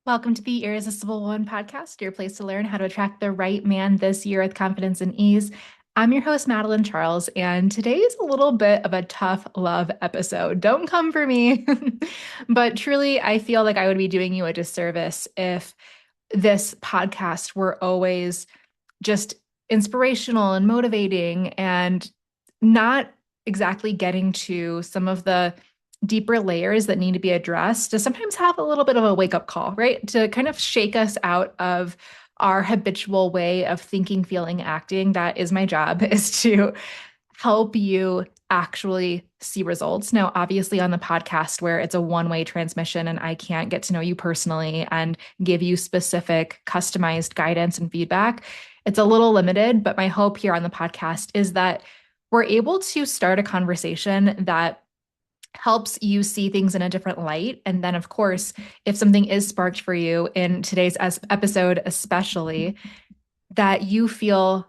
Welcome to the Irresistible Woman podcast, your place to learn how to attract the right man this year with confidence and ease. I'm your host, Madeline Charles, and today is a little bit of a tough love episode. Don't come for me. But truly, I feel like I would be doing you a disservice if this podcast were always just inspirational and motivating and not exactly getting to some of the deeper layers that need to be addressed to sometimes have a little bit of a wake up call, right? To kind of shake us out of our habitual way of thinking, feeling, acting. That is my job, is to help you actually see results. Now, obviously, on the podcast where it's a one-way transmission and I can't get to know you personally and give you specific customized guidance and feedback, it's a little limited. But my hope here on the podcast is that we're able to start a conversation that helps you see things in a different light. And then, of course, if something is sparked for you in today's episode, especially, that you feel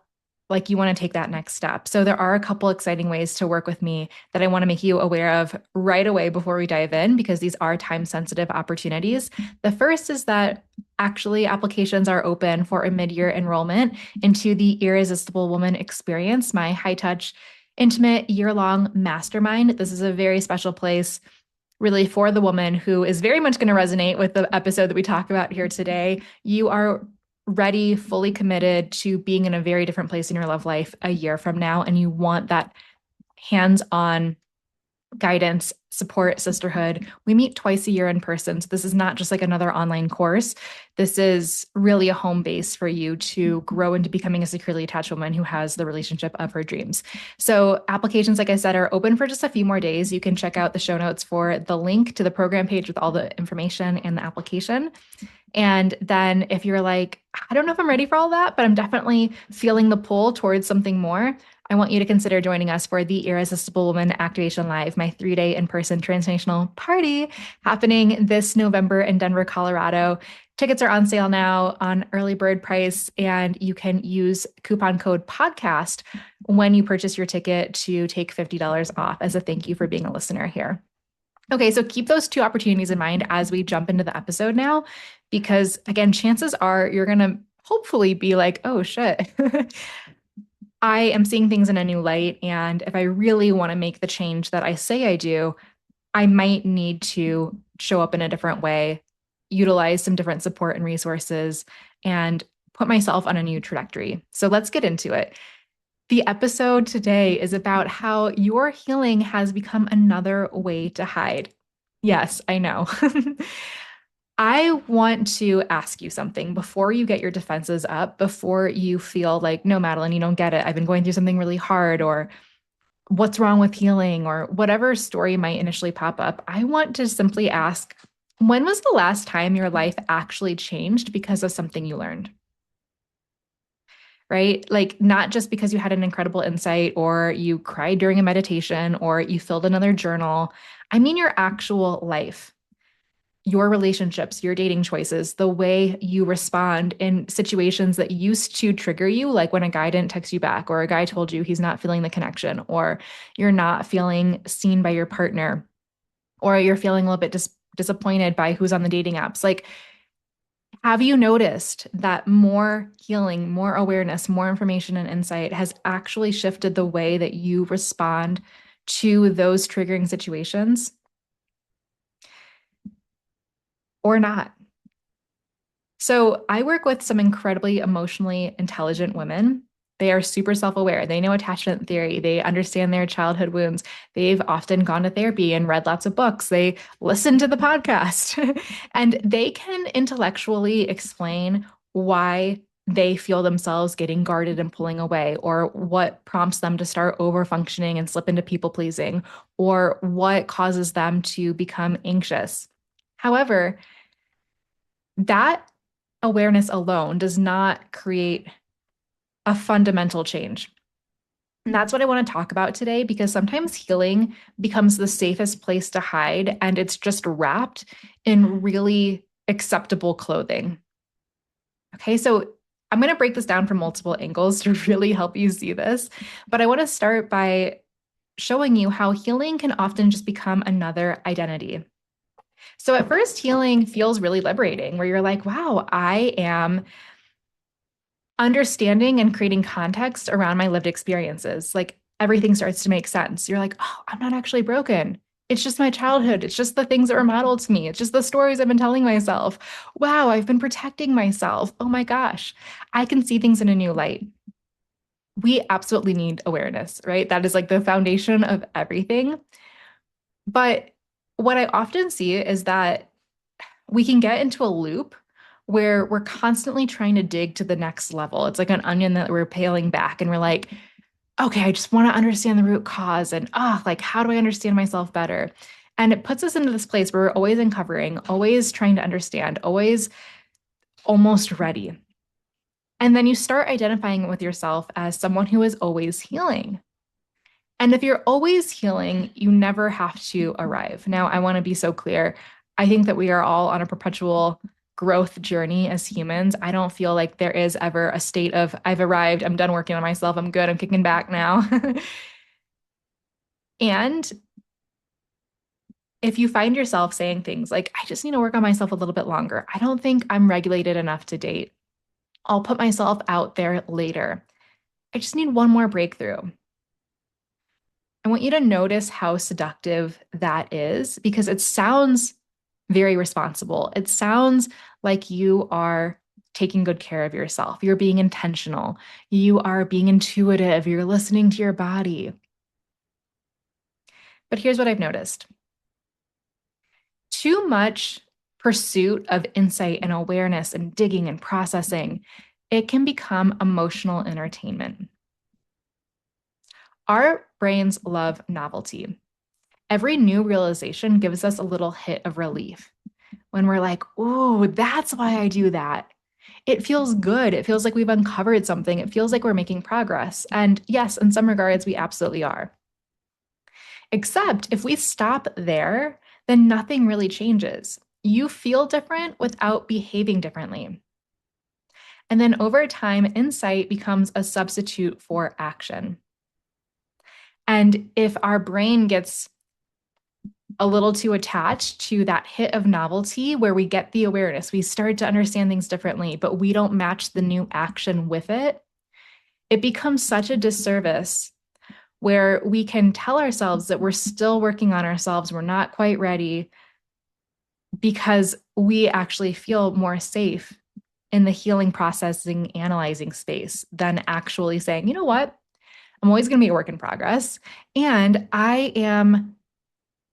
like you want to take that next step. So there are a couple exciting ways to work with me that I want to make you aware of right away before we dive in, because these are time-sensitive opportunities. The first is that actually applications are open for a mid-year enrollment into the Irresistible Woman Experience, my high-touch, intimate, year-long mastermind. This is a very special place really for the woman who is very much going to resonate with the episode that we talk about here today. You are ready, fully committed to being in a very different place in your love life a year from now, and you want that hands-on guidance, support, sisterhood. We meet twice a year in person. So this is not just like another online course. This is really a home base for you to grow into becoming a securely attached woman who has the relationship of her dreams. So applications, like I said, are open for just a few more days. You can check out the show notes for the link to the program page with all the information and the application. And then if you're like, I don't know if I'm ready for all that, but I'm definitely feeling the pull towards something more, I want you to consider joining us for the Irresistible Woman Activation Live, my 3-day in-person transformational party happening this November in Denver, Colorado. Tickets are on sale now on early bird price, and you can use coupon code podcast when you purchase your ticket to take $50 off as a thank you for being a listener here. Okay, so keep those two opportunities in mind as we jump into the episode now, because again, chances are you're going to hopefully be like, oh shit, I am seeing things in a new light. And if I really want to make the change that I say I do, I might need to show up in a different way, utilize some different support and resources, and put myself on a new trajectory. So let's get into it. The episode today is about how your healing has become another way to hide. Yes, I know. I want to ask you something before you get your defenses up, before you feel like, no, Madeline, you don't get it. I've been going through something really hard, or what's wrong with healing, or whatever story might initially pop up. I want to simply ask, when was the last time your life actually changed because of something you learned? Right? Like, not just because you had an incredible insight or you cried during a meditation or you filled another journal. I mean, your actual life, your relationships, your dating choices, the way you respond in situations that used to trigger you, like when a guy didn't text you back, or a guy told you he's not feeling the connection, or you're not feeling seen by your partner, or you're feeling a little bit disappointed by who's on the dating apps. Like, have you noticed that more healing, more awareness, more information and insight has actually shifted the way that you respond to those triggering situations or not? So I work with some incredibly emotionally intelligent women. They are super self-aware. They know attachment theory. They understand their childhood wounds. They've often gone to therapy and read lots of books. They listen to the podcast and they can intellectually explain why they feel themselves getting guarded and pulling away, or what prompts them to start over functioning and slip into people pleasing, or what causes them to become anxious. However, that awareness alone does not create a fundamental change. And that's what I want to talk about today, because sometimes healing becomes the safest place to hide, and it's just wrapped in really acceptable clothing. Okay, so I'm going to break this down from multiple angles to really help you see this. But I want to start by showing you how healing can often just become another identity. So at first, healing feels really liberating, where you're like, wow, I am understanding and creating context around my lived experiences. Like everything starts to make sense. You're like, oh, I'm not actually broken. It's just my childhood. It's just the things that were modeled to me. It's just the stories I've been telling myself. Wow, I've been protecting myself. Oh my gosh, I can see things in a new light. We absolutely need awareness, right? That is like the foundation of everything. But what I often see is that we can get into a loop where we're constantly trying to dig to the next level. It's like an onion that we're peeling back and we're like, okay, I just want to understand the root cause and like how do I understand myself better? And it puts us into this place where we're always uncovering, always trying to understand, always almost ready. And then you start identifying with yourself as someone who is always healing. And if you're always healing, you never have to arrive. Now, I want to be so clear. I think that we are all on a perpetual growth journey as humans. I don't feel like there is ever a state of, I've arrived, I'm done working on myself, I'm good, I'm kicking back now. And if you find yourself saying things like, I just need to work on myself a little bit longer, I don't think I'm regulated enough to date, I'll put myself out there later, I just need one more breakthrough. I want you to notice how seductive that is because it sounds very responsible. It sounds like you are taking good care of yourself. You're being intentional. You are being intuitive. You're listening to your body. But here's what I've noticed: too much pursuit of insight and awareness and digging and processing, it can become emotional entertainment. Our brains love novelty. Every new realization gives us a little hit of relief. When we're like, "Ooh, that's why I do that." It feels good. It feels like we've uncovered something. It feels like we're making progress. And yes, in some regards, we absolutely are. Except if we stop there, then nothing really changes. You feel different without behaving differently. And then over time, insight becomes a substitute for action. And if our brain gets a little too attached to that hit of novelty where we get the awareness, we start to understand things differently, but we don't match the new action with it, it becomes such a disservice where we can tell ourselves that we're still working on ourselves, we're not quite ready because we actually feel more safe in the healing, processing, analyzing space than actually saying, you know what? I'm always going to be a work in progress. And I am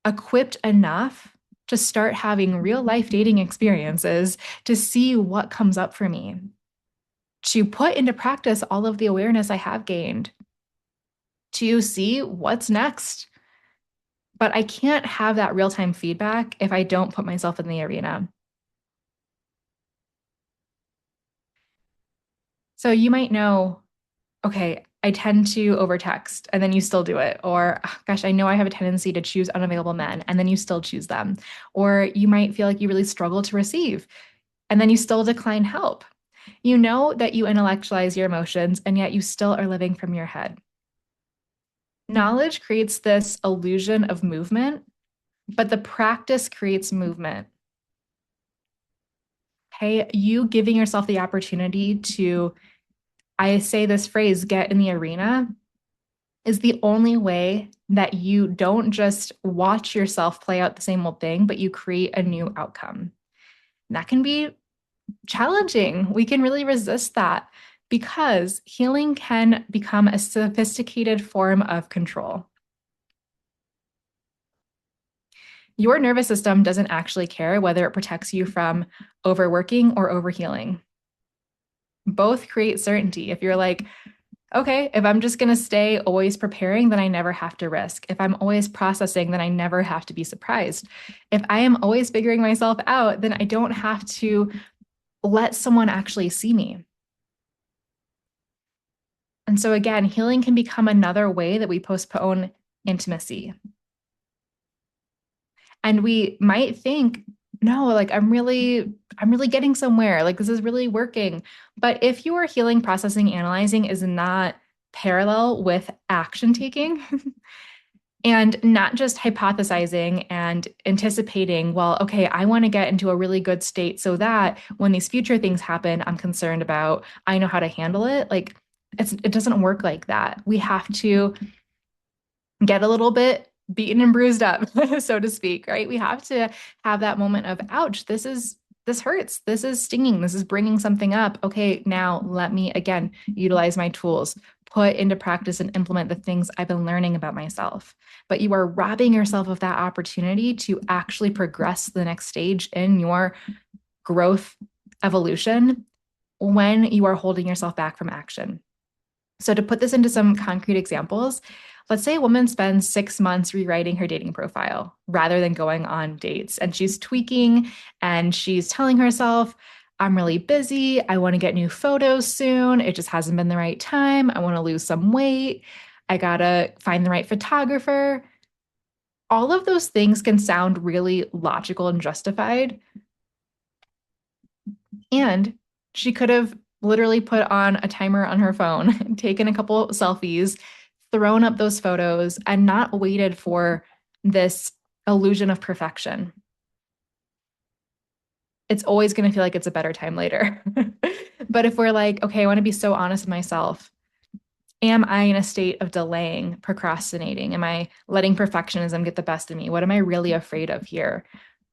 equipped enough to start having real life dating experiences to see what comes up for me, to put into practice all of the awareness I have gained, to see what's next. But I can't have that real time feedback if I don't put myself in the arena. So you might know, okay, I tend to overtext and then you still do it. Or, "Oh, gosh, I know I have a tendency to choose unavailable men and then you still choose them." Or you might feel like you really struggle to receive and then you still decline help. You know that you intellectualize your emotions and yet you still are living from your head. Knowledge creates this illusion of movement, but the practice creates movement. Hey, you giving yourself the opportunity to, I say this phrase, get in the arena, is the only way that you don't just watch yourself play out the same old thing, but you create a new outcome. And that can be challenging. We can really resist that because healing can become a sophisticated form of control. Your nervous system doesn't actually care whether it protects you from overworking or overhealing. Both create certainty. If you're like, okay, if I'm just going to stay always preparing, then I never have to risk. If I'm always processing, then I never have to be surprised. If I am always figuring myself out, then I don't have to let someone actually see me. And so, again, healing can become another way that we postpone intimacy. And we might think, no, like I'm really getting somewhere. Like this is really working. But if your healing, processing, analyzing is not parallel with action taking, And not just hypothesizing and anticipating, well, okay, I want to get into a really good state so that when these future things happen, I'm concerned about, I know how to handle it. Like it doesn't work like that. We have to get a little bit beaten and bruised up, so to speak, right? We have to have that moment of, ouch, this hurts. This is stinging. This is bringing something up. Okay, now let me again utilize my tools, put into practice and implement the things I've been learning about myself. But you are robbing yourself of that opportunity to actually progress to the next stage in your growth evolution when you are holding yourself back from action. So, to put this into some concrete examples, let's say a woman spends 6 months rewriting her dating profile rather than going on dates. And she's tweaking and she's telling herself, I'm really busy. I want to get new photos soon. It just hasn't been the right time. I want to lose some weight. I got to find the right photographer. All of those things can sound really logical and justified. And she could have literally put on a timer on her phone, taken a couple selfies, thrown up those photos, and not waited for this illusion of perfection. It's always going to feel like it's a better time later. But if we're like, okay, I want to be so honest with myself, am I in a state of delaying, procrastinating? Am I letting perfectionism get the best of me? What am I really afraid of here?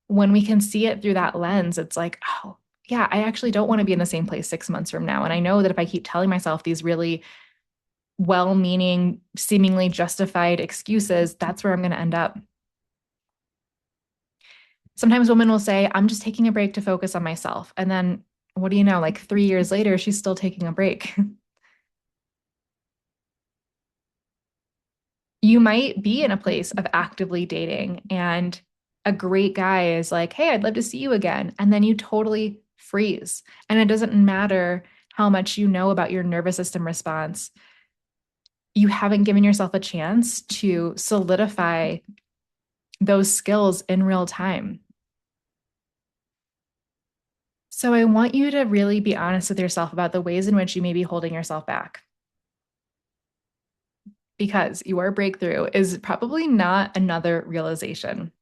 When we can see it through that lens, it's like, oh, yeah, I actually don't want to be in the same place 6 months from now. And I know that if I keep telling myself these really well meaning, seemingly justified excuses, that's where I'm going to end up. Sometimes women will say, I'm just taking a break to focus on myself. And then what do you know? Like 3 years later, she's still taking a break. You might be in a place of actively dating and a great guy is like, hey, I'd love to see you again. And then you totally freeze. And it doesn't matter how much you know about your nervous system response. You haven't given yourself a chance to solidify those skills in real time. So I want you to really be honest with yourself about the ways in which you may be holding yourself back. Because your breakthrough is probably not another realization.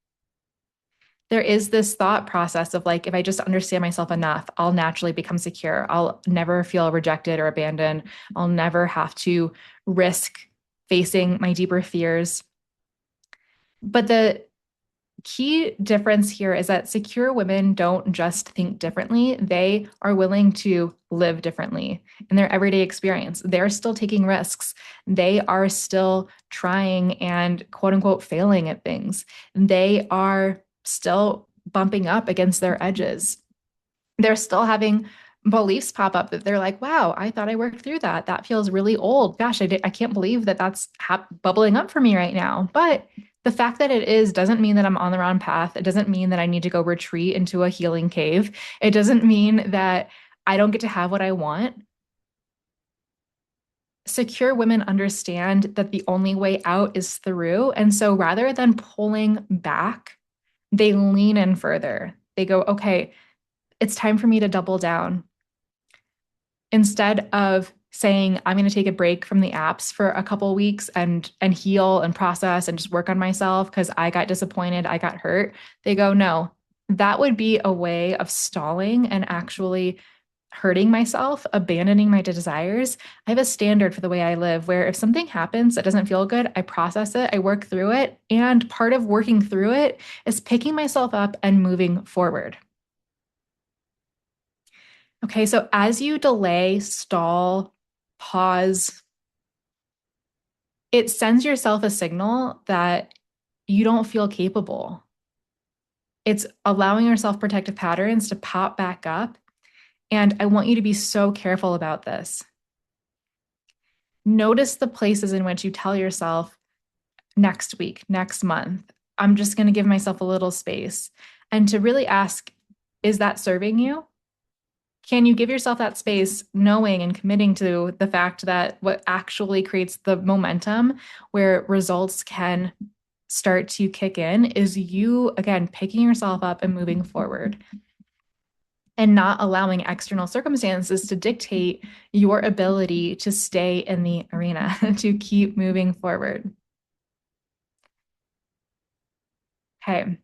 There is this thought process of like, if I just understand myself enough, I'll naturally become secure. I'll never feel rejected or abandoned. I'll never have to risk facing my deeper fears. But the key difference here is that secure women don't just think differently, they are willing to live differently in their everyday experience. They're still taking risks. They are still trying and quote unquote failing at things. They are still bumping up against their edges. They're still having beliefs pop up that they're like, wow, I thought I worked through that. That feels really old. Gosh, I can't believe that that's bubbling up for me right now. But the fact that it is doesn't mean that I'm on the wrong path. It doesn't mean that I need to go retreat into a healing cave. It doesn't mean that I don't get to have what I want. Secure women understand that the only way out is through. And so rather than pulling back, they lean in further. They go, okay, it's time for me to double down. Instead of saying, I'm going to take a break from the apps for a couple of weeks and heal and process and just work on myself because I got disappointed, I got hurt, they go, no, that would be a way of stalling and actually hurting myself, abandoning my desires. I have a standard for the way I live where if something happens that doesn't feel good, I process it, I work through it. And part of working through it is picking myself up and moving forward. Okay, so as you delay, stall, pause, it sends yourself a signal that you don't feel capable. It's allowing your self protective patterns to pop back up. And I want you to be so careful about this. Notice the places in which you tell yourself next week, next month, I'm just going to give myself a little space. And to really ask, is that serving you? Can you give yourself that space knowing and committing to the fact that what actually creates the momentum where results can start to kick in is you, again, picking yourself up and moving forward and not allowing external circumstances to dictate your ability to stay in the arena, to keep moving forward. Okay.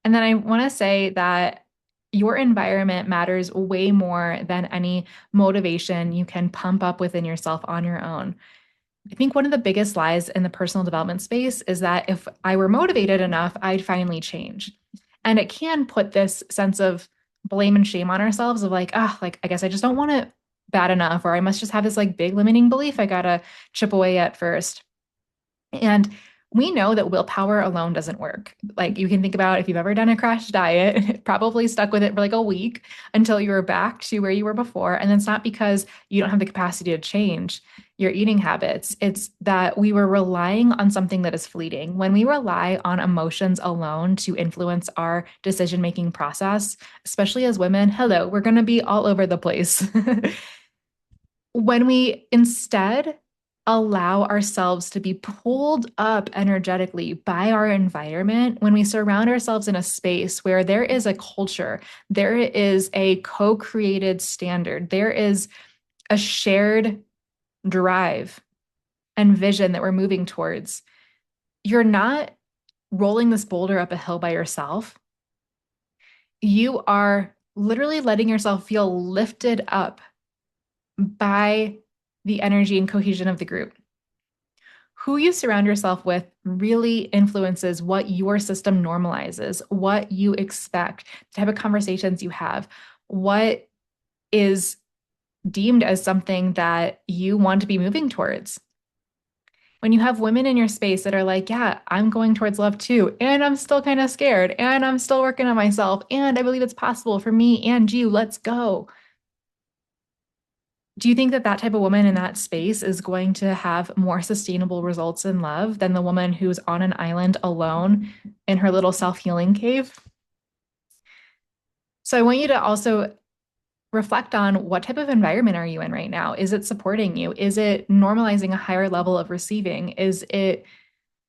And then I want to say that your environment matters way more than any motivation you can pump up within yourself on your own. I think one of the biggest lies in the personal development space is that if I were motivated enough, I'd finally change. And it can put this sense of blame and shame on ourselves of like, ah, like I guess I just don't want it bad enough, or I must just have this like big limiting belief I gotta chip away at first. And we know that willpower alone doesn't work. Like you can think about if you've ever done a crash diet, probably stuck with it for like a week until you were back to where you were before. And it's not because you don't have the capacity to change your eating habits. It's that we were relying on something that is fleeting. When we rely on emotions alone to influence our decision-making process, especially as women, hello, we're going to be all over the place. When we instead allow ourselves to be pulled up energetically by our environment, when we surround ourselves in a space where there is a culture, there is a co created standard, there is a shared drive and vision that we're moving towards, you're not rolling this boulder up a hill by yourself. You are literally letting yourself feel lifted up by the energy and cohesion of the group. Who you surround yourself with really influences what your system normalizes, what you expect, the type of conversations you have, what is deemed as something that you want to be moving towards. When you have women in your space that are like, yeah, I'm going towards love too, and I'm still kind of scared, and I'm still working on myself, and I believe it's possible for me and you, let's go. Do you think that that type of woman in that space is going to have more sustainable results in love than the woman who's on an island alone in her little self-healing cave? So I want you to also reflect on what type of environment are you in right now? Is it supporting you? Is it normalizing a higher level of receiving? Is it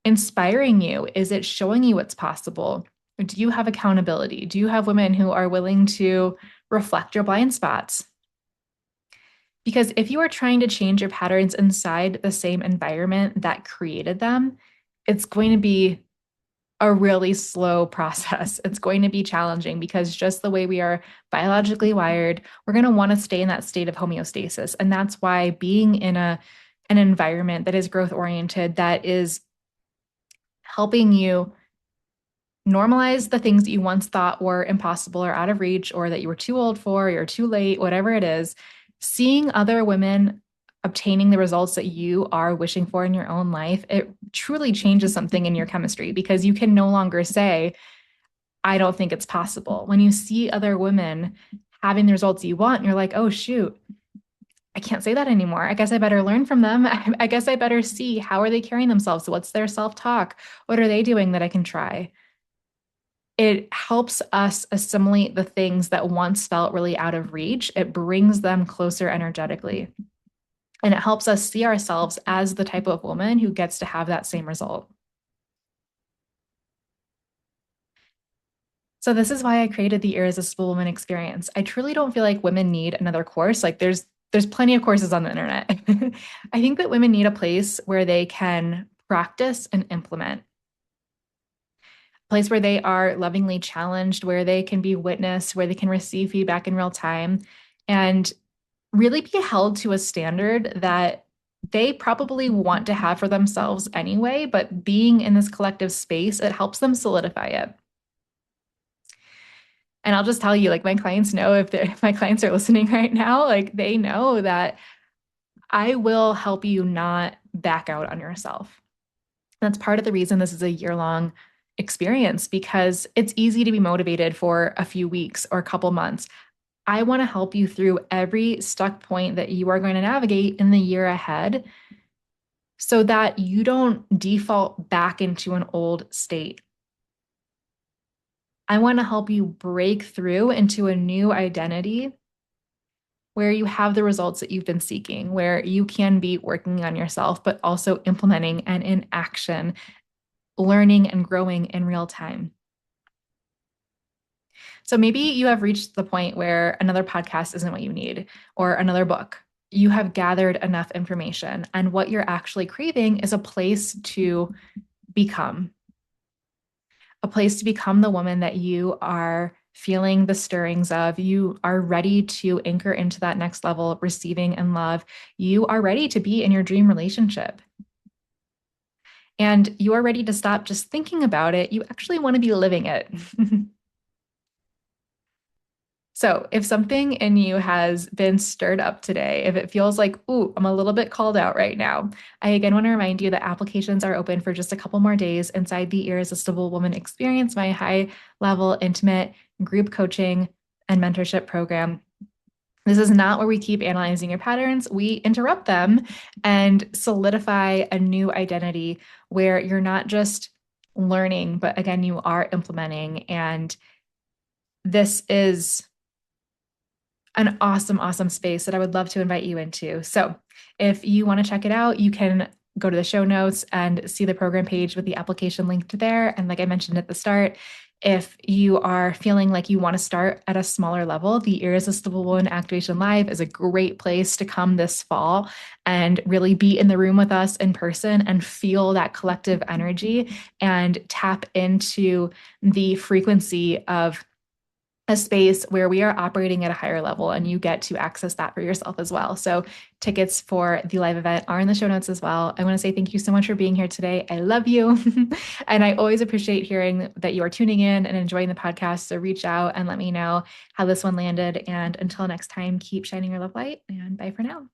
inspiring you? Is it showing you what's possible? Do you have accountability? Do you have women who are willing to reflect your blind spots? Because if you are trying to change your patterns inside the same environment that created them, it's going to be a really slow process. It's going to be challenging because just the way we are biologically wired, we're going to want to stay in that state of homeostasis. And that's why being in an environment that is growth oriented, that is helping you normalize the things that you once thought were impossible or out of reach, or that you were too old for, or you're too late, whatever it is, seeing other women obtaining the results that you are wishing for in your own life, it truly changes something in your chemistry because you can no longer say, I don't think it's possible. When you see other women having the results you want, you're like, oh, shoot, I can't say that anymore. I guess I better learn from them. I guess I better see how are they carrying themselves? What's their self-talk? What are they doing that I can try? It helps us assimilate the things that once felt really out of reach. It brings them closer energetically. And it helps us see ourselves as the type of woman who gets to have that same result. So this is why I created the Irresistible Woman Experience. I truly don't feel like women need another course. Like there's plenty of courses on the internet. I think that women need a place where they can practice and implement, place where they are lovingly challenged, where they can be witnessed, where they can receive feedback in real time, and really be held to a standard that they probably want to have for themselves anyway, but being in this collective space, it helps them solidify it. And I'll just tell you, like my clients know if my clients are listening right now, like they know that I will help you not back out on yourself. That's part of the reason this is a year-long experience because it's easy to be motivated for a few weeks or a couple months. I want to help you through every stuck point that you are going to navigate in the year ahead so that you don't default back into an old state. I want to help you break through into a new identity where you have the results that you've been seeking, where you can be working on yourself, but also implementing and in action, learning and growing in real time. So maybe you have reached the point where another podcast isn't what you need or another book. You have gathered enough information, and what you're actually craving is a place to become. a place to become the woman that you are feeling the stirrings of. You are ready to anchor into that next level of receiving and love. You are ready to be in your dream relationship. And you are ready to stop just thinking about it. You actually want to be living it. So, if something in you has been stirred up today, if it feels like, ooh, I'm a little bit called out right now, I again want to remind you that applications are open for just a couple more days inside the Irresistible Woman Experience, my high level, intimate group coaching and mentorship program. This is not where we keep analyzing your patterns. We interrupt them and solidify a new identity where you're not just learning, but again, you are implementing. And this is an awesome, awesome space that I would love to invite you into. So if you want to check it out, you can go to the show notes and see the program page with the application linked there. And like I mentioned at the start, if you are feeling like you want to start at a smaller level, the Irresistible Woman Activation Live is a great place to come this fall and really be in the room with us in person and feel that collective energy and tap into the frequency of a space where we are operating at a higher level and you get to access that for yourself as well. So tickets for the live event are in the show notes as well. I want to say thank you so much for being here today. I love you. And I always appreciate hearing that you are tuning in and enjoying the podcast. So reach out and let me know how this one landed. And until next time, keep shining your love light and bye for now.